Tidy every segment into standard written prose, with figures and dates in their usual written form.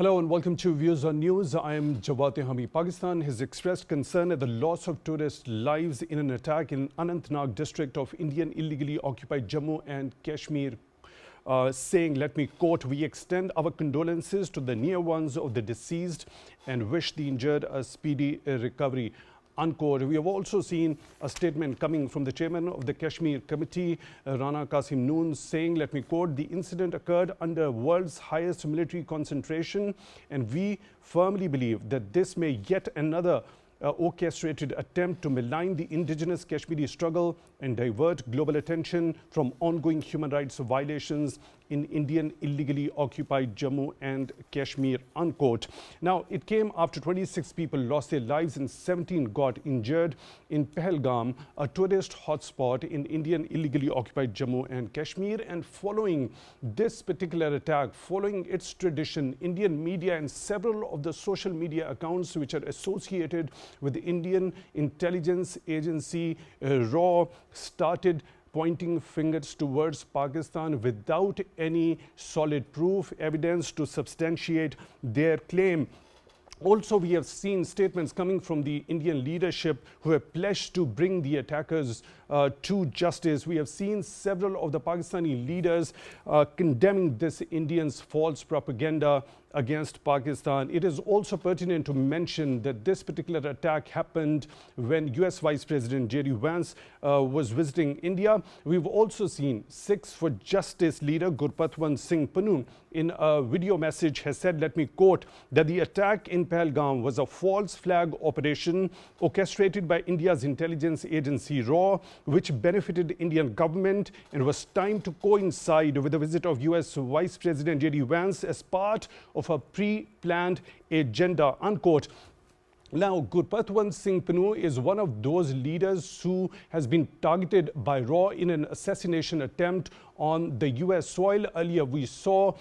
Hello and welcome to Views on News. I am Jawad. Tehami. Pakistan has expressed concern at the loss of tourist lives in an attack in Anantnag district of Indian illegally occupied Jammu and Kashmir, saying, let me quote, "We extend our condolences to the near ones of the deceased and wish the injured a speedy recovery." Unquote. We have also seen a statement coming from the chairman of the Kashmir Committee, Rana Qasim Noon, saying, let me quote, "The incident occurred under world's highest military concentration, and we firmly believe that this may yet another orchestrated attempt to malign the indigenous Kashmiri struggle and divert global attention from ongoing human rights violations in Indian illegally occupied Jammu and Kashmir," unquote. Now, it came after 26 people lost their lives and 17 got injured in Pahalgam, a tourist hotspot in Indian illegally occupied Jammu and Kashmir. And following this particular attack, following its tradition, Indian media and several of the social media accounts which are associated with the Indian intelligence agency, RAW, started pointing fingers towards Pakistan without any solid proof, evidence to substantiate their claim. Also, we have seen statements coming from the Indian leadership who have pledged to bring the attackers to justice. We have seen several of the Pakistani leaders condemning this Indians' false propaganda against Pakistan. It is also pertinent to mention that this particular attack happened when US Vice President J.D. Vance was visiting India. We've also seen Sikhs for Justice leader Gurpatwant Singh Pannu in a video message has said, let me quote, that the attack in Pahalgam was a false flag operation orchestrated by India's intelligence agency RAW, which benefited Indian government and was timed to coincide with the visit of US Vice President J.D. Vance as part of a pre-planned agenda, unquote. Now, Gurpatwant Singh Pannu is one of those leaders who has been targeted by RAW in an assassination attempt on the US soil. Earlier, we saw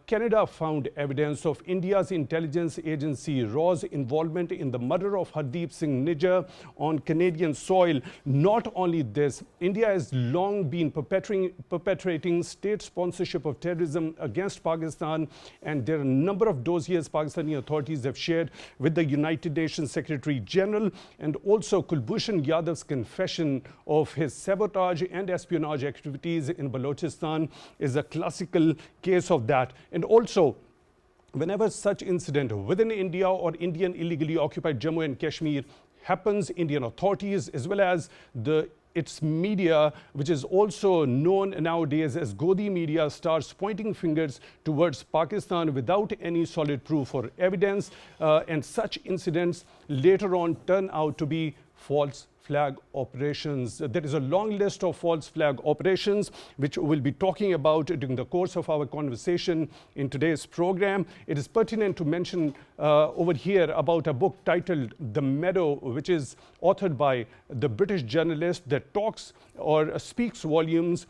Canada found evidence of India's intelligence agency RAW's involvement in the murder of Hardeep Singh Nijjar on Canadian soil. Not only this, India has long been perpetrating state sponsorship of terrorism against Pakistan, and there are a number of dossiers Pakistani authorities have shared with the United Nations Secretary General, and also Kulbhushan Yadav's confession of his sabotage and espionage activities in Balochistan is a classical case of that. And also, whenever such incident within India or Indian illegally occupied Jammu and Kashmir happens, Indian authorities as well as its media, which is also known nowadays as Godi media, starts pointing fingers towards Pakistan without any solid proof or evidence, and such incidents later on turn out to be false flag operations. There is a long list of false flag operations which we'll be talking about during the course of our conversation in today's program. It is pertinent to mention over here about a book titled The Meadow, which is authored by the British journalist that talks or speaks volumes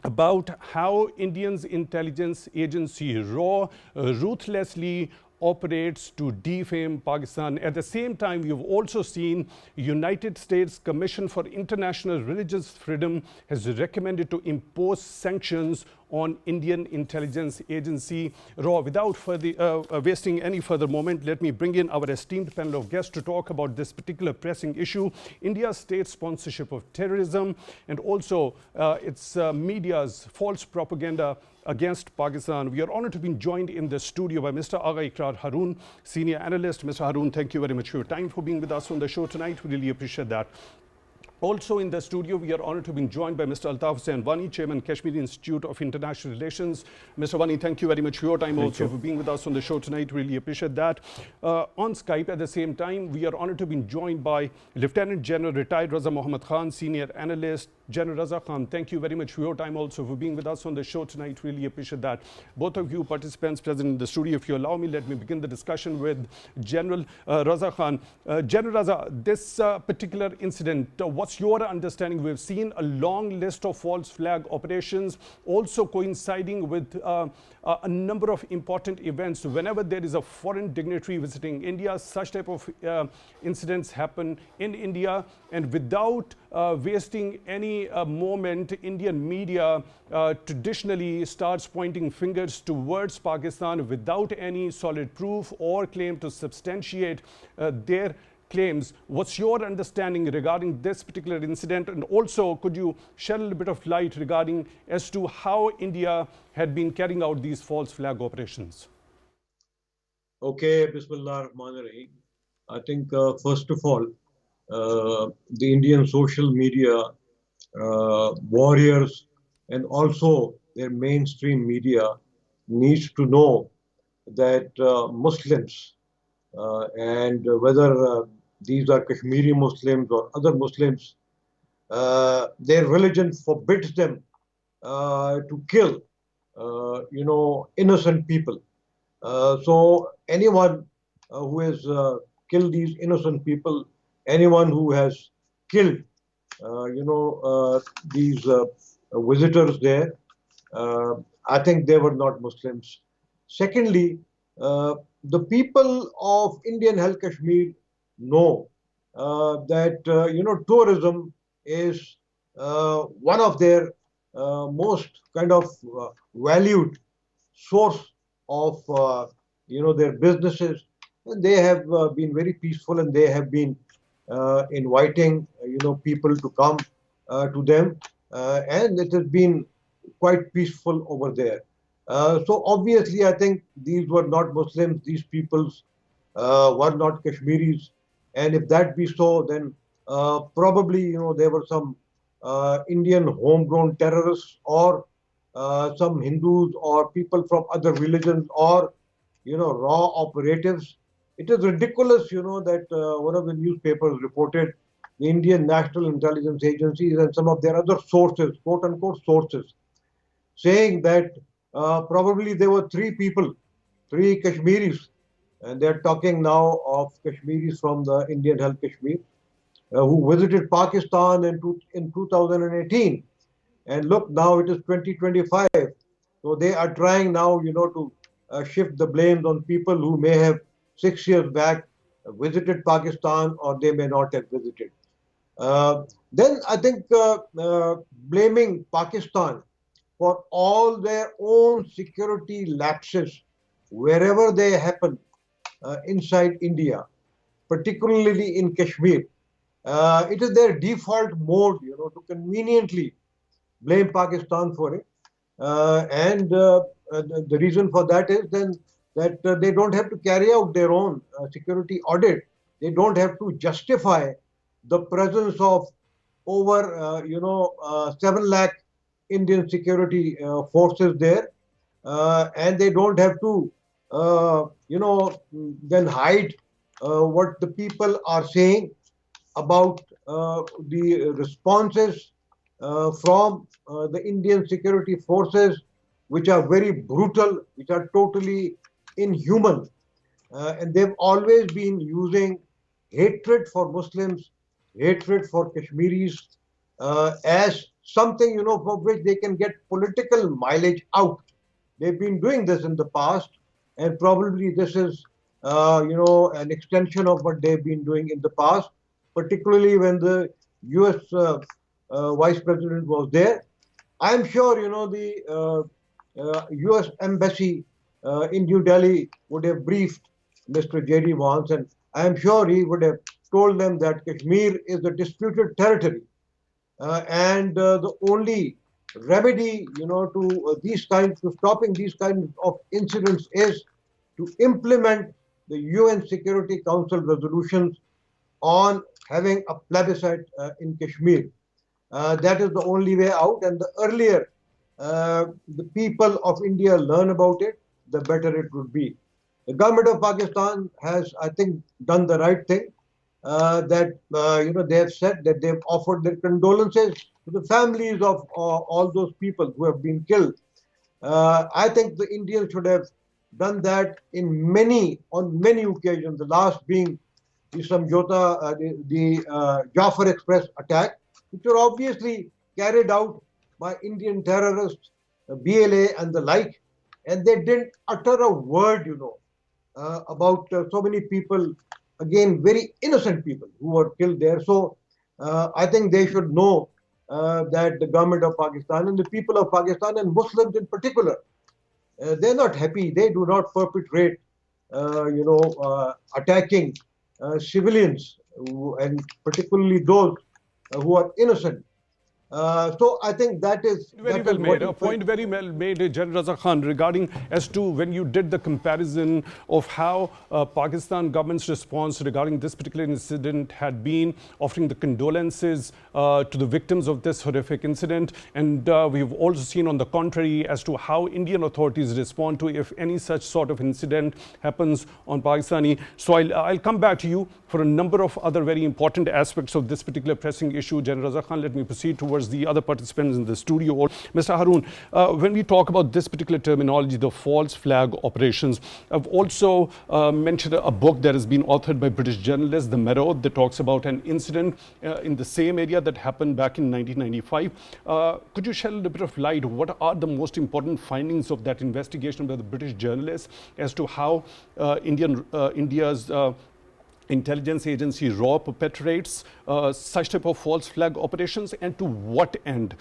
about how India's intelligence agency RAW ruthlessly operates to defame Pakistan. At the same time, you've also seen United States Commission for International Religious Freedom has recommended to impose sanctions on Indian intelligence agency RAW. Without further wasting any further moment, let me bring in our esteemed panel of guests to talk about this particular pressing issue: India's state sponsorship of terrorism and also its media's false propaganda against Pakistan. We are honored to be joined in the studio by Mr. Agha Iqrar Haroon, senior analyst. Mr. Haroon, thank you very much for your time, for being with us on the show tonight. We really appreciate that. Also in the studio, we are honored to be joined by Mr. Altaf and Wani, Chairman, Kashmiri Institute of International Relations. Mr. Wani, thank you very much for your time, also for being with us on the show tonight. Really appreciate that. On Skype at the same time, we are honored to be joined by Lt.Gen General Retired Raza Muhammad Khan, Senior Analyst. General Raza Khan, thank you very much for your time, also for being with us on the show tonight. Really appreciate that. Both of you participants present in the studio, if you allow me, let me begin the discussion with General Raza Khan. General Raza, this particular incident, what's your understanding? We've seen a long list of false flag operations also coinciding with a number of important events. Whenever there is a foreign dignitary visiting India, such type of incidents happen in India, and without wasting any moment. Indian media traditionally starts pointing fingers towards Pakistan without any solid proof or claim to substantiate their claims. What's your understanding regarding this particular incident? And also, could you shed a little bit of light regarding as to how India had been carrying out these false flag operations? Okay, Bismillah Rahman Rahim. I think, first of all, the Indian social media warriors and also their mainstream media needs to know that Muslims and whether these are Kashmiri Muslims or other Muslims, their religion forbids them to kill, innocent people. So anyone who has killed these innocent people, anyone who has killed, these visitors there, I think they were not Muslims. Secondly, the people of Indian held Kashmir know that tourism is one of their most kind of valued source of their businesses. And they have been very peaceful, and they have been inviting people to come to them, and it has been quite peaceful over there. So obviously, I think these were not Muslims. These peoples were not Kashmiris, and if that be so, then probably there were some Indian homegrown terrorists or some Hindus or people from other religions or raw operatives. It is ridiculous, that one of the newspapers reported the Indian National Intelligence Agencies and some of their other sources, quote unquote sources, saying that probably there were three people, three Kashmiris, and they're talking now of Kashmiris from the Indian held Kashmir, who visited Pakistan in 2018. And look, now it is 2025. So they are trying now, to shift the blames on people who may have 6 years back visited Pakistan, or they may not have visited. Then I think blaming Pakistan for all their own security lapses wherever they happen inside India, particularly in Kashmir. It is their default mode, to conveniently blame Pakistan for it. And the reason for that is then that they don't have to carry out their own security audit. They don't have to justify the presence of over, 7 lakh Indian security forces there. And they don't have to, then hide what the people are saying about the responses from the Indian security forces, which are very brutal, which are totally inhuman. And they've always been using hatred for Muslims, hatred for Kashmiris as something, for which they can get political mileage out. They've been doing this in the past, and probably this is, an extension of what they've been doing in the past, particularly when the US Vice President was there. I'm sure, the US Embassy in New Delhi would have briefed Mr. J.D. Vance, and I'm sure he would have told them that Kashmir is a disputed territory. And the only remedy, to stopping these kinds of incidents is to implement the UN Security Council resolutions on having a plebiscite in Kashmir. That is the only way out, and the earlier the people of India learn about it, the better it would be. The government of Pakistan has, I think, done the right thing. That they have said that they've offered their condolences to the families of all those people who have been killed. I think the Indians should have done that on many occasions. The last being the Samjhota, the Jafar Express attack, which were obviously carried out by Indian terrorists, BLA and the like, and they didn't utter a word, about so many people, again, very innocent people who were killed there. So I think they should know that the government of Pakistan and the people of Pakistan and Muslims in particular, they're not happy. They do not perpetrate, attacking civilians and particularly those who are innocent. So I think that is Very well made. A point very well made, General Raza Khan, regarding as to when you did the comparison of how Pakistan government's response regarding this particular incident had been, offering the condolences to the victims of this horrific incident. And we've also seen on the contrary as to how Indian authorities respond to if any such sort of incident happens on Pakistani. So I'll come back to you for a number of other very important aspects of this particular pressing issue. General Raza Khan, let me proceed towards the other participants in the studio. Mr. Haroon, when we talk about this particular terminology, the false flag operations, I've also mentioned a book that has been authored by British journalist, The Meadow, that talks about an incident in the same area that happened back in 1995. Could you shed a little bit of light? What are the most important findings of that investigation by the British journalist as to how India's intelligence agency RAW perpetrates such type of false flag operations, and to what end?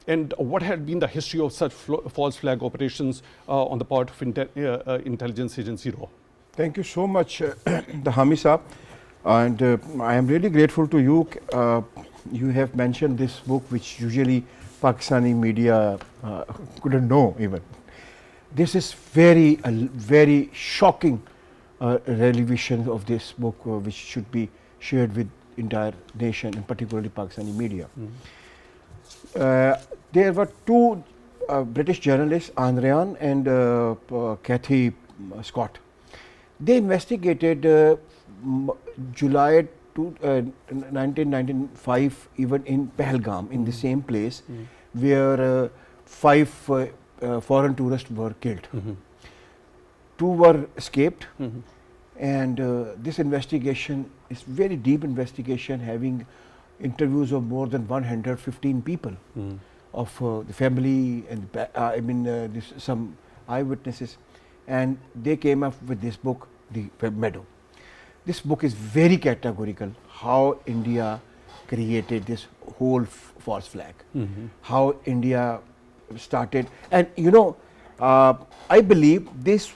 And what had been the history of such false flag operations on the part of intelligence agency RAW? Thank you so much, Tehami Saab. And I am really grateful to you. You have mentioned this book, which usually Pakistani media couldn't know even. This is very shocking revelation of this book, which should be shared with entire nation and particularly Pakistani media. There were two British journalists, Andrean and Kathy Scott. They investigated July 1995 even in Pahalgam, in the same place where 5 foreign tourists were killed. Two were escaped, and this investigation is very deep investigation, having interviews of more than 115 people of the family and some eyewitnesses, and they came up with this book, The Meadow. This book is very categorical, how India created this whole false flag, how India started, and I believe this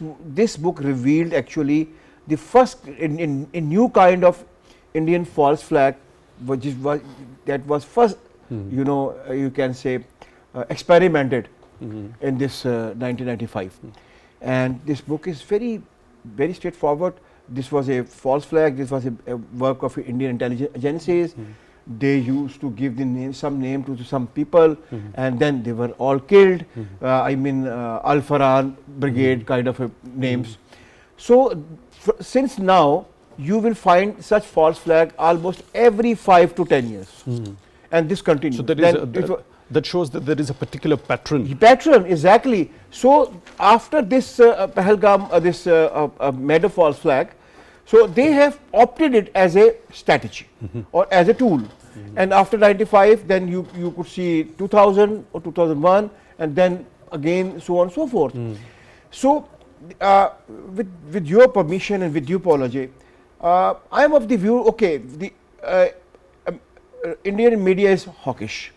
book revealed actually the first in new kind of Indian false flag, that was first you can say experimented in this 1995, and this book is very straightforward. This was a false flag. This was a work of Indian intelligence agencies. They used to give some name to some people, and then they were all killed. Al Farhan Brigade kind of names. So since now you will find such false flag almost every 5 to 10 years, and this continues. So that shows that there is a particular pattern. Pattern, exactly. So after this Pahalgam, this Meadow false flag, so they have opted it as a strategy or as a tool. And after 95, then you could see 2000 or 2001, and then again so on and so forth. So with your permission and with due apology, I am of the view, okay, the Indian media is hawkish.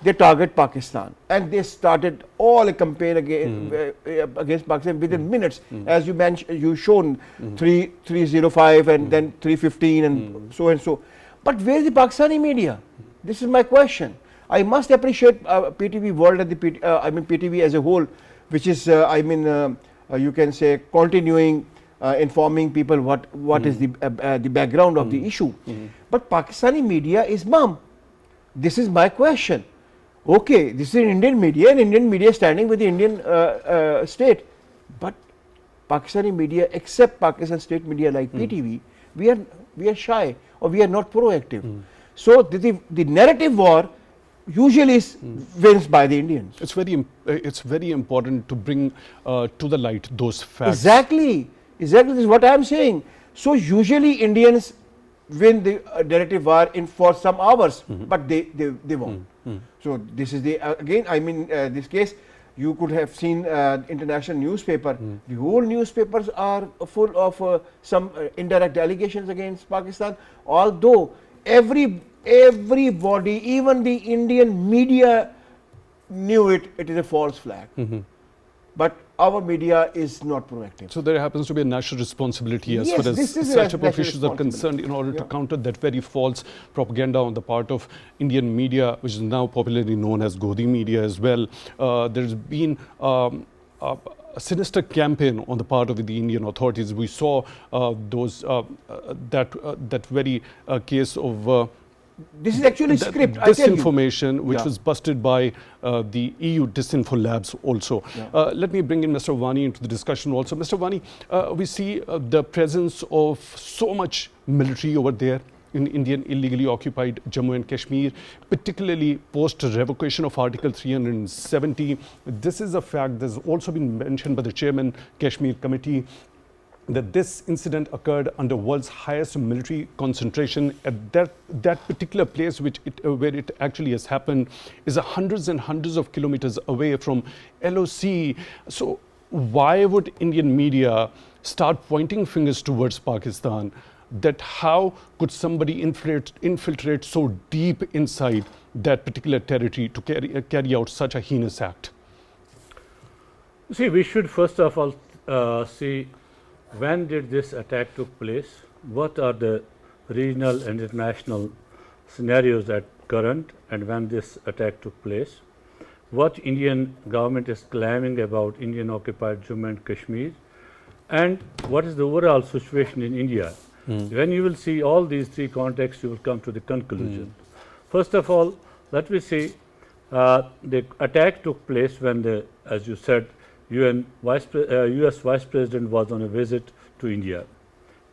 They target Pakistan, and they started all a campaign against Pakistan within minutes. As you mentioned, you shown 305 and then 315 and so and so. But where is the Pakistani media? This is my question. I must appreciate PTV World and the PTV as a whole, which is you can say continuing informing people what is the background of the issue. But Pakistani media is mum. This is my question. Okay, this is Indian media, and Indian media standing with the Indian state. But Pakistani media, except Pakistan state media like PTV, we are shy, or we are not proactive. So the narrative war usually wins by the Indians. It's very important to bring to the light those facts. Exactly. This is what I am saying. So usually Indians win the narrative war for some hours, but they won't. So this is this case you could have seen international newspaper. The whole newspapers are full of some indirect allegations against Pakistan, although every everybody, even the Indian media knew it is a false flag. But our media is not proactive. So there happens to be a national responsibility as Yes, far as this is a such national officials are concerned in order to counter that very false propaganda on the part of Indian media, which is now popularly known as Godi media as well. There's been a sinister campaign on the part of the Indian authorities. We saw that very case of This is actually script. I tell you. disinformation, which was busted by the EU disinfo labs also. Let me bring in Mr. Wani into the discussion also. Mr. Wani, we see the presence of so much military over there in Indian illegally occupied Jammu and Kashmir, particularly post revocation of Article 370. This is a fact that's also been mentioned by the Chairman Kashmir Committee, that this incident occurred under world's highest military concentration. At that particular place where it actually has happened is hundreds and hundreds of kilometers away from LOC. So why would Indian media start pointing fingers towards Pakistan? That how could somebody infiltrate so deep inside that particular territory to carry out such a heinous act? See, we should first of all see when did this attack took place, what are the regional and international scenarios at current, and when this attack took place, what Indian government is claiming about Indian occupied Jammu and Kashmir, and what is the overall situation in India. When you will see all these three contexts, you will come to the conclusion. First of all, let me see, the attack took place when as you said, US Vice President was on a visit to India.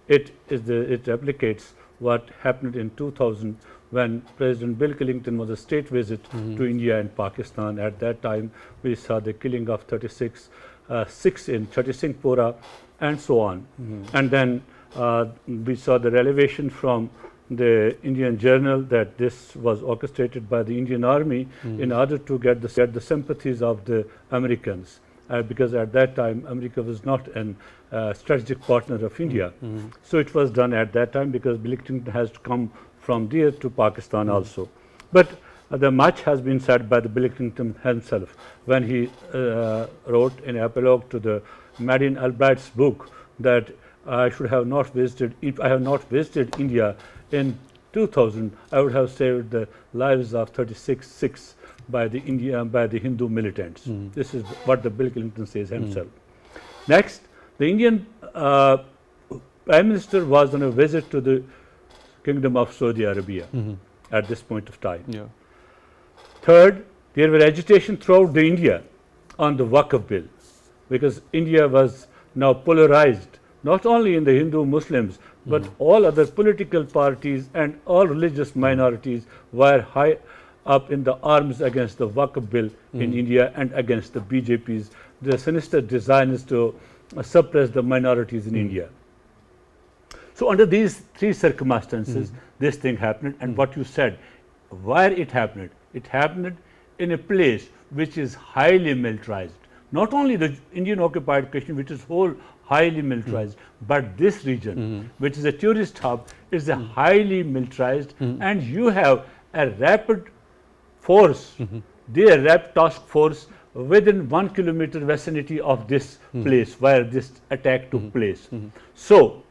It replicates what happened in 2000 when President Bill Clinton was a state visit to India and Pakistan. At that time, we saw the killing of 6 in Chhatisingpura and so on. And then we saw the revelation from the Indian journal that this was orchestrated by the Indian Army in order to get the sympathies of the Americans. Because at that time, America was not a strategic partner of India. So it was done at that time because Bill Clinton has to come from there to Pakistan also. But the much has been said by the Bill Clinton himself when he wrote an epilogue to the Madeleine Albright's book that I should have not visited, if I have not visited India in 2000, I would have saved the lives of 36 by the Hindu militants. This is what the Bill Clinton says himself. Next, the Indian Prime Minister was on a visit to the Kingdom of Saudi Arabia at this point of time. Third, there were agitation throughout the India on the Waqf bill because India was now polarized, not only in the Hindu Muslims, but all other political parties and all religious minorities were high up in the arms against the Waqf bill in India and against the BJP's. The sinister design is to suppress the minorities in India. So under these three circumstances, this thing happened. And what you said, where it happened in a place which is highly militarized. Not only the Indian occupied Kashmir, which is whole highly militarized, but this region, which is a tourist hub, is a highly militarized, and you have a rapid force, their rapid task force within 1 kilometer vicinity of this place where this attack took place. So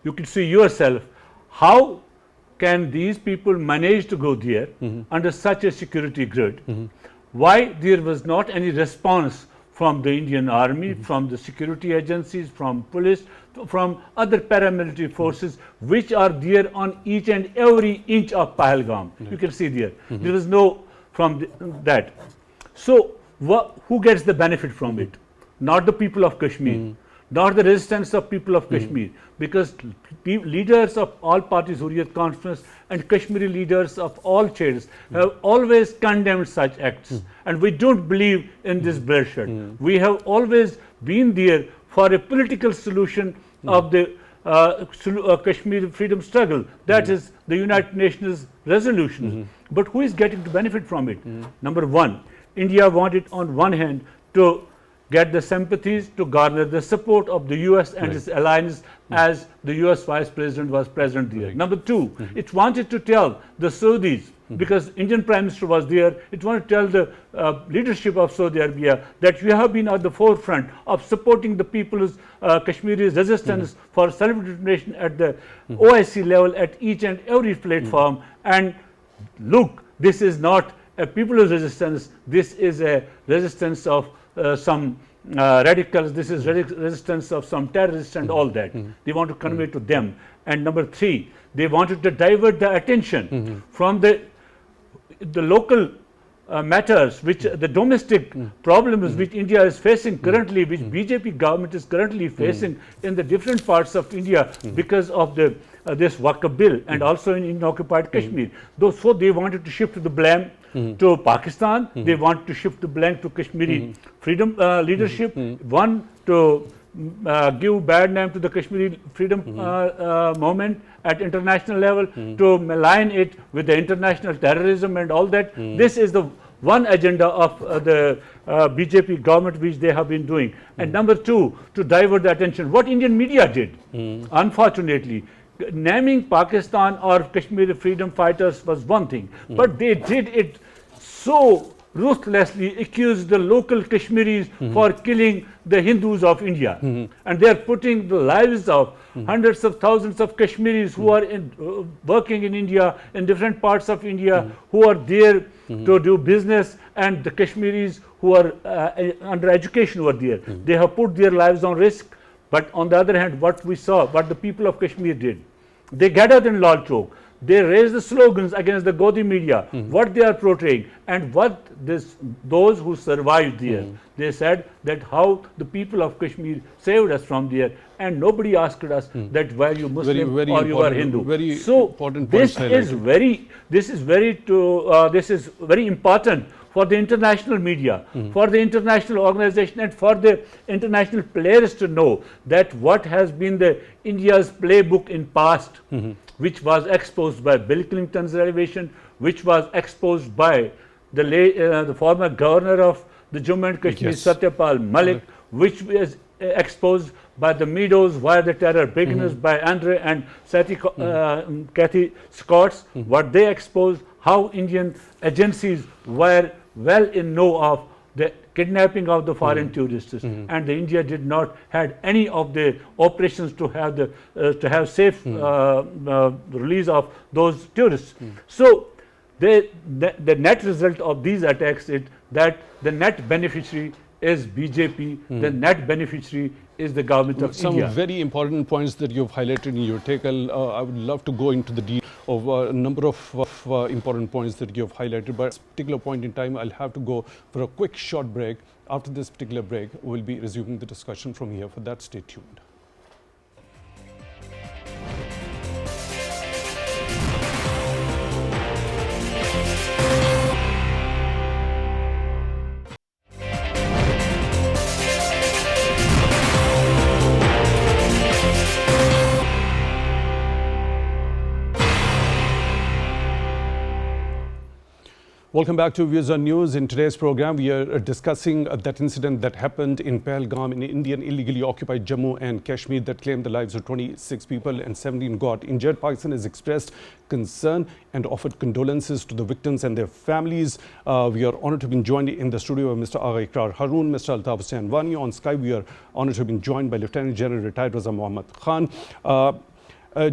you can see yourself how can these people manage to go there under such a security grid? Why there was not any response from the Indian Army, from the security agencies, from police, from other paramilitary forces which are there on each and every inch of Pahalgam. You can see there. There was no from that. So who gets the benefit from it? Not the people of Kashmir, not the resistance of people of Kashmir, because leaders of all parties, Hurriyat Conference and Kashmiri leaders of all shades have always condemned such acts, and we don't believe in this bloodshed. We have always been there for a political solution of the Kashmir freedom struggle, that is the United Nations resolution. But who is getting to benefit from it? Number one, India wanted on one hand to get the sympathies, to garner the support of the US and its allies as the US Vice President was present there. Number two, it wanted to tell the Saudis, because Indian Prime Minister was there, it wanted to tell the leadership of Saudi Arabia that we have been at the forefront of supporting the people's Kashmiri's resistance for self-determination at the OIC level at each and every platform. And look, this is not a people's resistance, this is a resistance of some radicals, this is resistance of some terrorists and all that. They want to convey to them. And number three, they wanted to divert the attention from the local matters, which the domestic problems which India is facing currently, which BJP government is currently facing in the different parts of India because of the this Waqf bill and also in occupied Kashmir. So they wanted to shift the blame to Pakistan, they want to shift the blame to Kashmiri freedom leadership, one to give bad name to the Kashmiri freedom movement at international level, to malign it with the international terrorism and all that. This is the one agenda of the BJP government which they have been doing. And number two, to divert the attention. What Indian media did, unfortunately, naming Pakistan or Kashmiri freedom fighters was one thing, but they did it so ruthlessly, accused the local Kashmiris for killing the Hindus of India. And they are putting the lives of hundreds of thousands of Kashmiris who are working in India, in different parts of India, who are there to do business, and the Kashmiris who are under education were there. They have put their lives on risk. But on the other hand, what we saw, what the people of Kashmir did, they gathered in Lal Chowk, they raised the slogans against the Godi media, what they are portraying, and what those who survived there, they said that how the people of Kashmir saved us from there, and nobody asked us that were you Muslim or you are Hindu. So this is very important for the international media, for the international organization, and for the international players to know that what has been the India's playbook in past, which was exposed by Bill Clinton's revelation, which was exposed by the former governor of the Jammu and Kashmir, Satyapal Malik, which was exposed by the Meadows, Why the Terror Begins, by Andre and Kathy Scotts, what they exposed, how Indian agencies were well in know of the kidnapping of the foreign tourists, and the India did not had any of the operations to have the safe release of those tourists. So the net result of these attacks is that the net beneficiary is BJP, the net beneficiary is the government of India. Some very important points that you've highlighted in your take. I would love to go into the detail of a number of important points that you've highlighted, but at this particular point in time, I'll have to go for a quick short break. After this particular break, we'll be resuming the discussion from here. For that, stay tuned. Welcome back to Views on News. In today's program, we are discussing that incident that happened in Pahalgam in Indian illegally occupied Jammu and Kashmir that claimed the lives of 26 people and 17 got injured. Pakistan has expressed concern and offered condolences to the victims and their families. We are honored to be joined in the studio by Mr. Agha, Iqrar, Haroon, Mr. Altaf, Hussain, Wani. On Skype, we are honored to be joined by Lt.Gen retired Raza Muhammad Khan.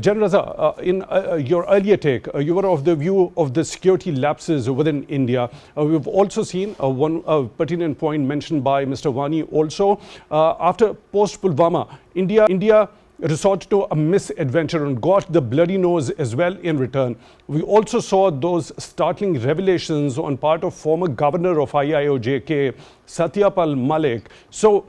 General Raza, in your earlier take, you were of the view of the security lapses within India. We've also seen one pertinent point mentioned by Mr. Wani also. After post-Pulwama, India resorted to a misadventure and got the bloody nose as well in return. We also saw those startling revelations on part of former governor of IIOJK, Satyapal Malik. So,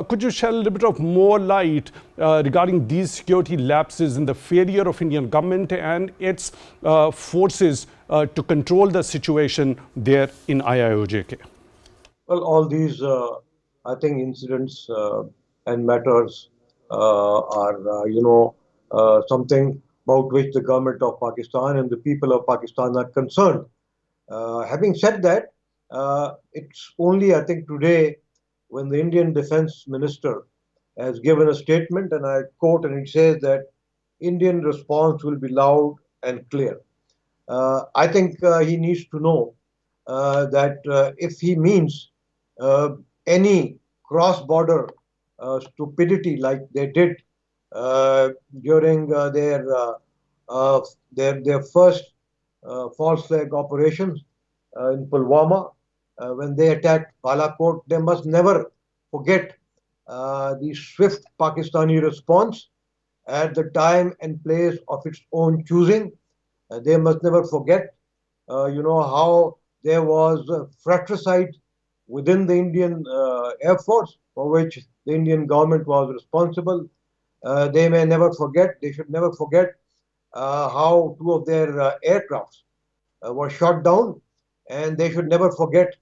could you shed a little bit of more light regarding these security lapses in the failure of Indian government and its forces to control the situation there in IIOJK? Well, all these, I think, incidents and matters are, something about which the government of Pakistan and the people of Pakistan are concerned. Having said that, it's only, I think, today when the Indian Defense Minister has given a statement, and I quote, and it says that Indian response will be loud and clear. I think he needs to know that if he means any cross-border stupidity like they did during their first false flag operations in Pulwama, when they attacked Balakot, they must never forget the swift Pakistani response at the time and place of its own choosing. They must never forget, how there was fratricide within the Indian Air Force, for which the Indian government was responsible. They may never forget, they should never forget how two of their aircrafts were shot down, and they should never forget,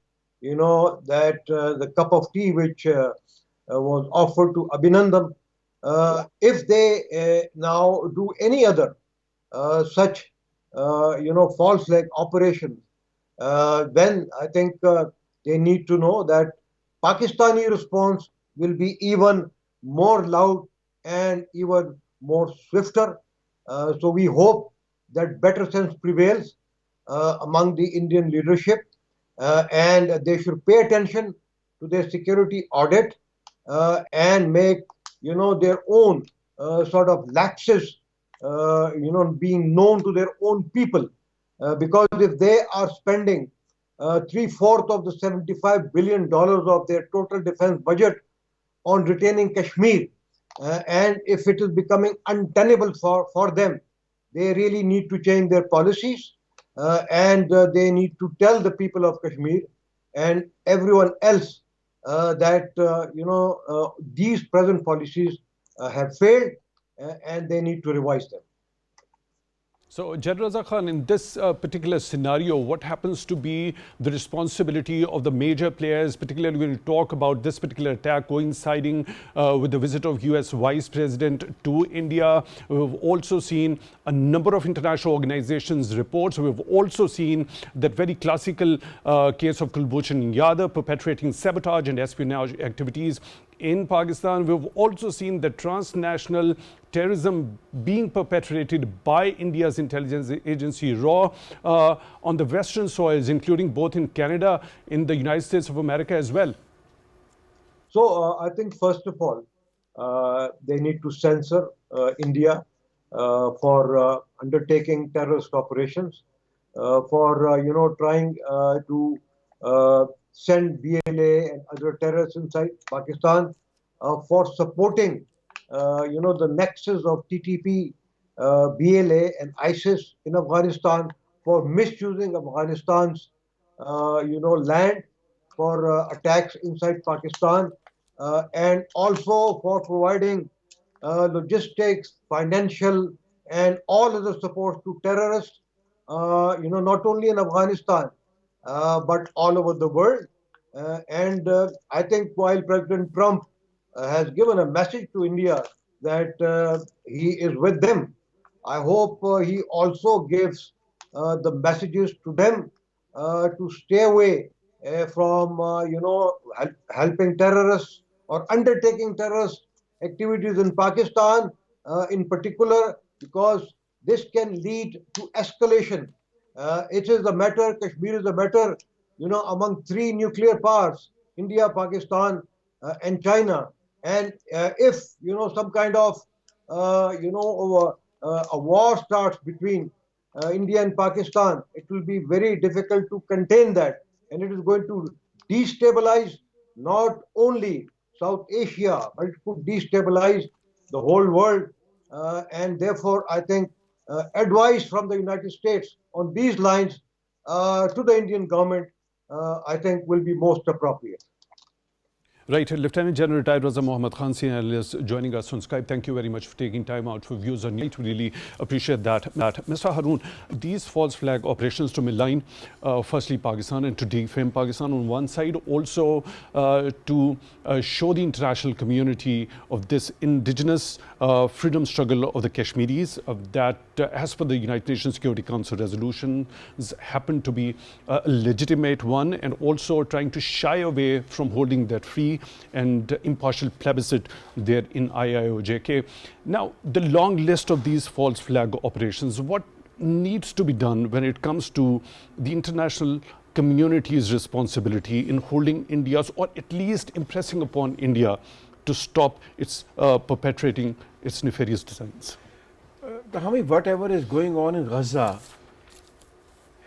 that the cup of tea which was offered to Abhinandan. If they now do any other such, false flag operations, then I think they need to know that Pakistani response will be even more loud and even more swifter. So we hope that better sense prevails among the Indian leadership, and they should pay attention to their security audit and make their own sort of lapses being known to their own people, because if they are spending 3/4 of the $75 billion of their total defense budget on retaining Kashmir, and if it is becoming untenable for them, they really need to change their policies, and they need to tell the people of Kashmir and everyone else that these present policies have failed, and they need to revise them. So, General Raza Khan, in this particular scenario, what happens to be the responsibility of the major players, particularly when you talk about this particular attack coinciding with the visit of US Vice President to India? We've also seen a number of international organizations' reports. We've also seen that very classical case of Kulbhushan Yadav perpetrating sabotage and espionage activities in Pakistan. We've also seen the transnational terrorism being perpetrated by India's intelligence agency RAW on the western soils, including both in Canada, in the United States of America as well. So I think first of all, they need to censor India for undertaking terrorist operations, for trying to send BLA and other terrorists inside Pakistan, for supporting, the nexus of TTP, BLA and ISIS in Afghanistan, for misusing Afghanistan's, land for attacks inside Pakistan, and also for providing logistics, financial, and all other support to terrorists, not only in Afghanistan, but all over the world. And I think while President Trump has given a message to India that he is with them, I hope he also gives the messages to them to stay away from, helping terrorists or undertaking terrorist activities in Pakistan in particular, because this can lead to escalation. It is a matter, Kashmir is a matter, among three nuclear powers, India, Pakistan, and China. And if, some kind of, a war starts between India and Pakistan, it will be very difficult to contain that. And it is going to destabilize not only South Asia, but it could destabilize the whole world. And therefore, I think advice from the United States on these lines to the Indian government, I think will be most appropriate. Right, Lieutenant General retired Raza Mohammad Khan, senior analyst, joining us on Skype. Thank you very much for taking time out for views on it. We really appreciate that. Mr. Haroon, these false flag operations to malign, firstly Pakistan and to defame Pakistan on one side, also to show the international community of this indigenous freedom struggle of the Kashmiris, that as per the United Nations Security Council resolutions happen to be a legitimate one, and also trying to shy away from holding that free. free and impartial plebiscite there in IIOJK. Now, the long list of these false flag operations, what needs to be done when it comes to the international community's responsibility in holding India's, or at least impressing upon India to stop its perpetrating its nefarious designs? Tehami, whatever is going on in Raza,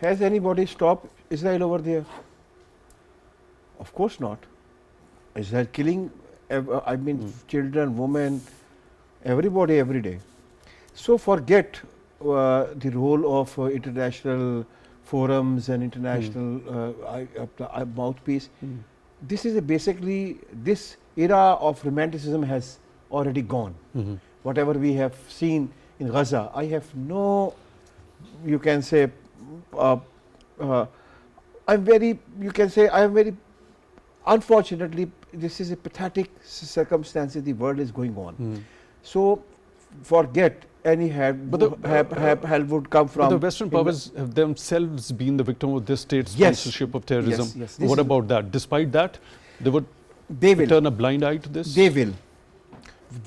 has anybody stopped Israel over there? Of course not. Israel killing, children, women, everybody every day. So forget the role of international forums and international mouthpiece. This is basically, this era of romanticism has already gone. Whatever we have seen in Gaza, I have no, you can say, I'm very, unfortunately, this is a pathetic circumstance the world is going on. So forget any help would come from. But the Western powers have themselves been the victim of this state sponsorship of terrorism. Yes. What about that? Despite that, they will turn a blind eye to this? They will.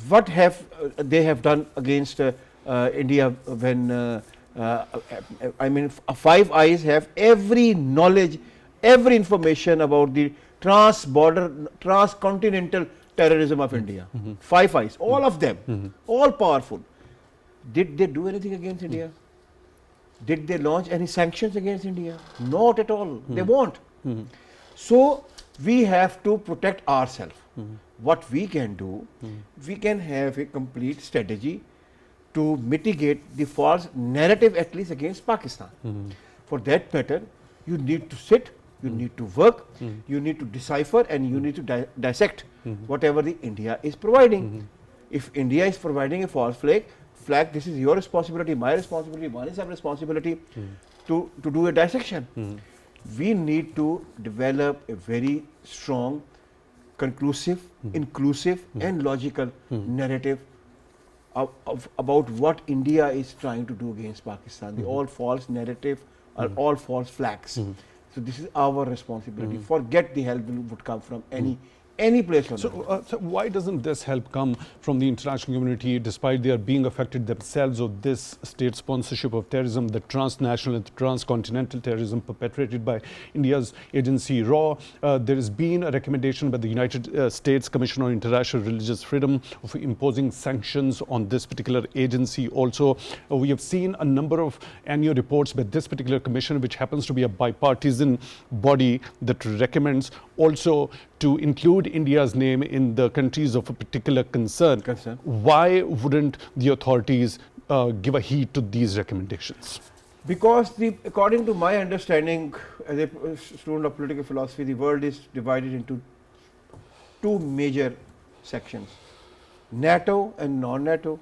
What have they have done against India when, Five Eyes have every knowledge, every information about the transcontinental terrorism of India. Five Eyes, all of them, all powerful. Did they do anything against India? Did they launch any sanctions against India? Not at all. They won't. So we have to protect ourselves. What we can do, we can have a complete strategy to mitigate the false narrative, at least against Pakistan. For that matter, you need to sit, you need to work, you need to decipher, and you need to dissect whatever the India is providing. If India is providing a false flag, this is your responsibility, my responsibility, Wani's responsibility to do a dissection. We need to develop a very strong, conclusive, inclusive and logical narrative about what India is trying to do against Pakistan. The all false narrative are all false flags. So this is our responsibility. Forget the help would come from any place on earth. So why doesn't this help come from the international community, despite they are being affected themselves of this state sponsorship of terrorism, the transnational and transcontinental terrorism perpetrated by India's agency RAW? There has been a recommendation by the United States Commission on International Religious Freedom of imposing sanctions on this particular agency. Also, we have seen a number of annual reports by this particular commission, which happens to be a bipartisan body that recommends also to include India's name in the countries of a particular concern. Why wouldn't the authorities give a heed to these recommendations? Because according to my understanding as a student of political philosophy, the world is divided into two major sections: NATO and non-NATO,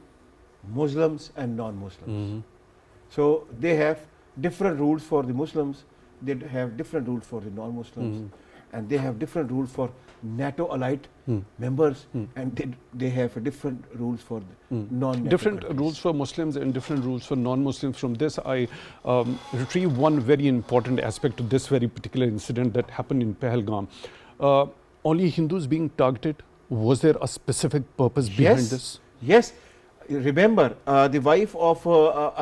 Muslims and non-Muslims. So they have different rules for the Muslims, they have different rules for the non-Muslims, and they have different rules for NATO allied members, and they have different rules for the non-NATO different countries. rules for Muslims and different rules for non-Muslims. From this, I retrieve one very important aspect to this very particular incident that happened in Pahalgam. Only Hindus being targeted? Was there a specific purpose behind this? Yes. Remember, the wife of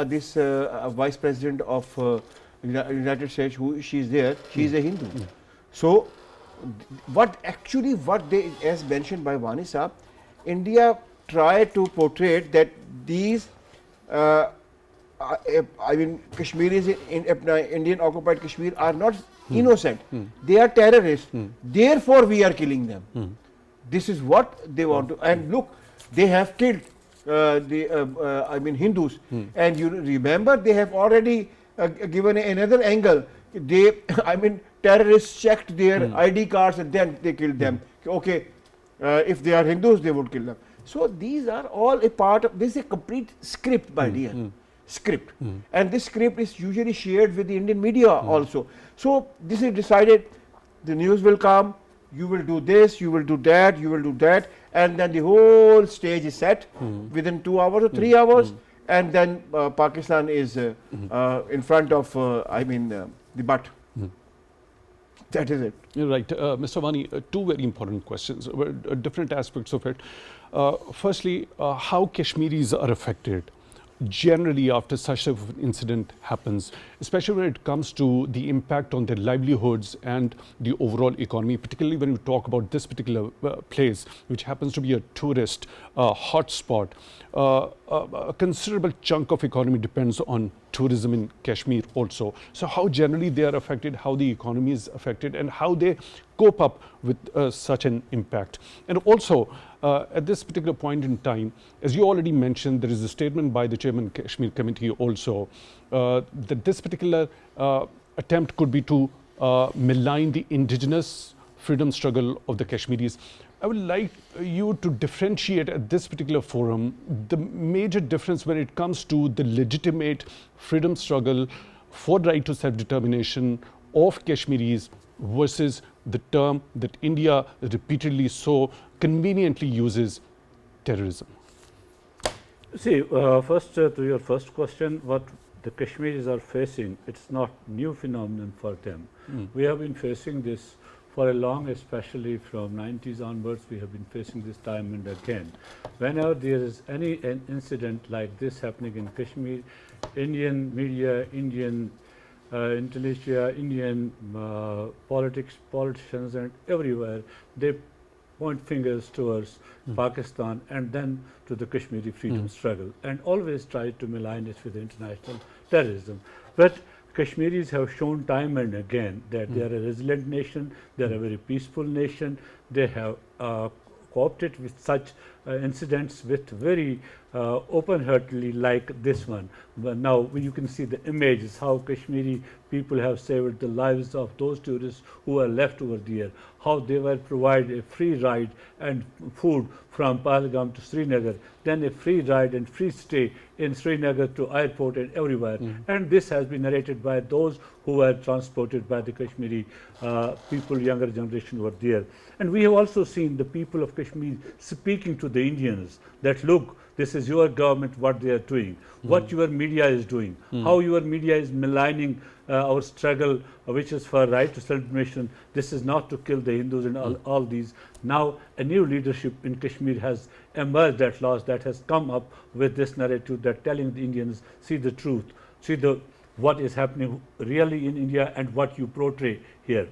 this Vice President of United States, she is there, she is a Hindu. So, what they, as mentioned by Wani Saab, India tried to portray that these, Kashmiris in Indian occupied Kashmir are not innocent, they are terrorists, therefore we are killing them. This is what they want to, and look, they have killed Hindus, and you remember they have already given another angle. They, terrorists checked their ID cards and then they killed them. Okay, if they are Hindus, they would kill them. So these are all a part of, this is a complete script by DN. Script. And this script is usually shared with the Indian media also. So this is decided, the news will come, you will do this, you will do that, you will do that, and then the whole stage is set within 2 hours or 3 hours, and then Pakistan is in front of, the butt. That is it. You're right. Mr. Wani, two very important questions, different aspects of it. Firstly, how Kashmiris are affected generally after such an incident happens, especially when it comes to the impact on their livelihoods and the overall economy, particularly when we talk about this particular place, which happens to be a tourist hotspot. A considerable chunk of economy depends on tourism in Kashmir also. So how generally they are affected, how the economy is affected, and how they cope up with such an impact. And also, at this particular point in time, as you already mentioned, there is a statement by the Chairman Kashmir Committee also that this particular attempt could be to malign the indigenous freedom struggle of the Kashmiris. I would like you to differentiate at this particular forum the major difference when it comes to the legitimate freedom struggle for right to self-determination of Kashmiris versus the term that India repeatedly so conveniently uses, terrorism. See, first to your first question, what the Kashmiris are facing, it's not new phenomenon for them. We have been facing this for a long, especially from 90s onwards. We have been facing this time and again. Whenever there is an incident like this happening in Kashmir, Indian media, Indian intelligentsia, Indian politicians and everywhere, they point fingers towards Pakistan and then to the Kashmiri freedom struggle, and always try to malign it with international terrorism. But Kashmiris have shown time and again that they are a resilient nation, they are a very peaceful nation, they have co-opted with such incidents with very open-heartedly like this one. But now you can see the images, how Kashmiri people have saved the lives of those tourists who are left over there, how they were provided a free ride and food from Pahalgam to Srinagar, then a free ride and free stay in Srinagar to airport and everywhere. And this has been narrated by those who were transported by the Kashmiri people, younger generation were there. And we have also seen the people of Kashmir speaking to the Indians that, look, this is your government, what they are doing, what your media is doing, how your media is maligning our struggle, which is for right to self-determination. This is not to kill the Hindus and all these. Now a new leadership in Kashmir has emerged at last that has come up with this narrative that telling the Indians, see the truth, see what is happening really in India and what you portray here.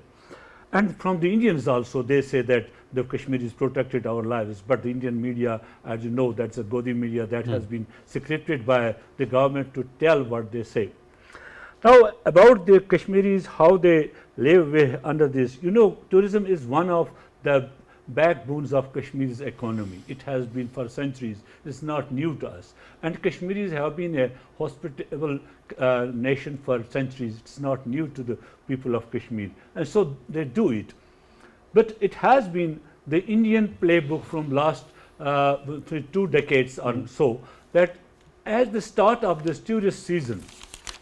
And from the Indians also, they say that the Kashmiris protected our lives, but the Indian media, as you know, that's a Godi media that has been secreted by the government to tell what they say. Now, about the Kashmiris, how they live under this, you know, tourism is one of the backbones of Kashmir's economy. It has been for centuries. It's not new to us. And Kashmiris have been a hospitable nation for centuries. It's not new to the people of Kashmir. And so they do it. But it has been the Indian playbook from last 2 decades or so, that at the start of this tourist season,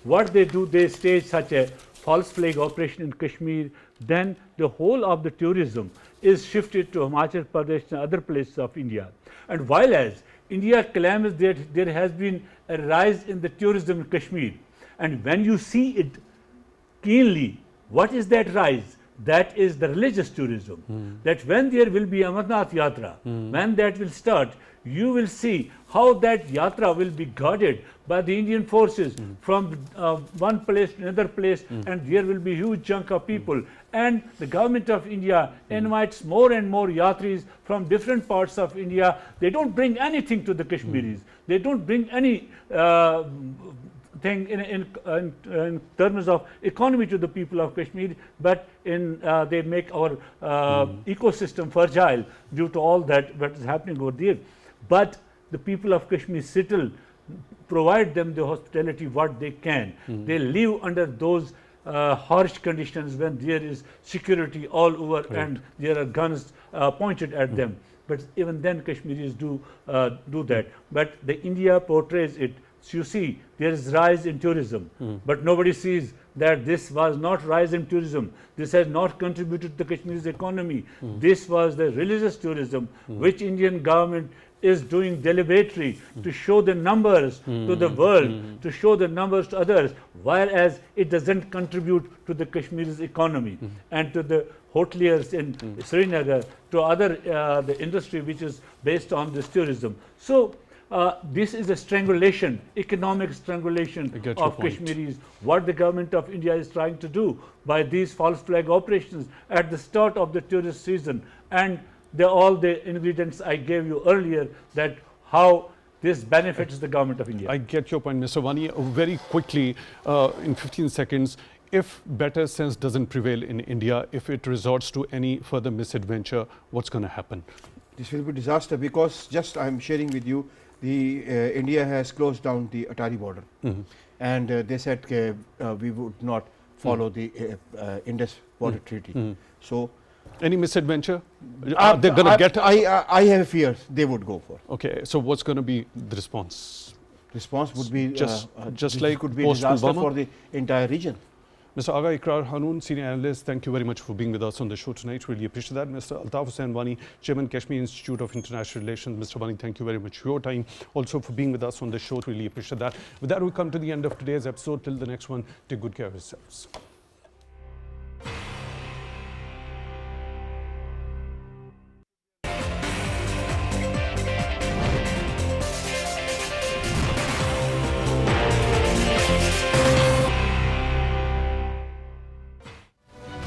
what they do, they stage such a false flag operation in Kashmir, then the whole of the tourism is shifted to Himachal Pradesh and other places of India. And while as India claims that there has been a rise in the tourism in Kashmir, and when you see it keenly, what is that rise? That is the religious tourism. That when there will be Amarnath Yatra, when that will start, you will see how that yatra will be guarded by the Indian forces from one place to another place, and there will be a huge chunk of people. And the government of India invites more and more yatris from different parts of India. They don't bring anything to the Kashmiris. They don't bring any thing in terms of economy to the people of Kashmir, but they make our ecosystem fragile due to all that what is happening over there. But the people of Kashmir still provide them the hospitality what they can. They live under those harsh conditions when there is security all over and there are guns pointed at them. But even then Kashmiris do that. But the India portrays it. So you see, there is rise in tourism, but nobody sees that this was not rise in tourism. This has not contributed to the Kashmir's economy. This was the religious tourism, which Indian government is doing deliberately to show the numbers to the world, to show the numbers to others, whereas it doesn't contribute to the Kashmir's economy and to the hoteliers in Srinagar, to other the industry which is based on this tourism. So this is a strangulation, economic strangulation of Kashmiris. What the government of India is trying to do by these false flag operations at the start of the tourist season, and all the ingredients I gave you earlier, that how this benefits the government of India. I get your point, Mr. Wani. Very quickly, in 15 seconds, if better sense doesn't prevail in India, if it resorts to any further misadventure, what's going to happen? This will be disaster, because just I'm sharing with you, the India has closed down the Atari border, and they said we would not follow the Indus border treaty. So any misadventure? They're going to get. I have fears they would go for. Okay, so what's going to be the response? Response would be just this like could be post disaster Obama? for the entire region. Mr. Agha, Iqrar, Haroon, senior analyst, thank you very much for being with us on the show tonight. Really appreciate that. Mr. Altaf, Hussain, Wani, Chairman, Kashmir Institute of International Relations. Mr. Wani, thank you very much for your time. Also for being with us on the show. Really appreciate that. With that, we come to the end of today's episode. Till the next one, take good care of yourselves.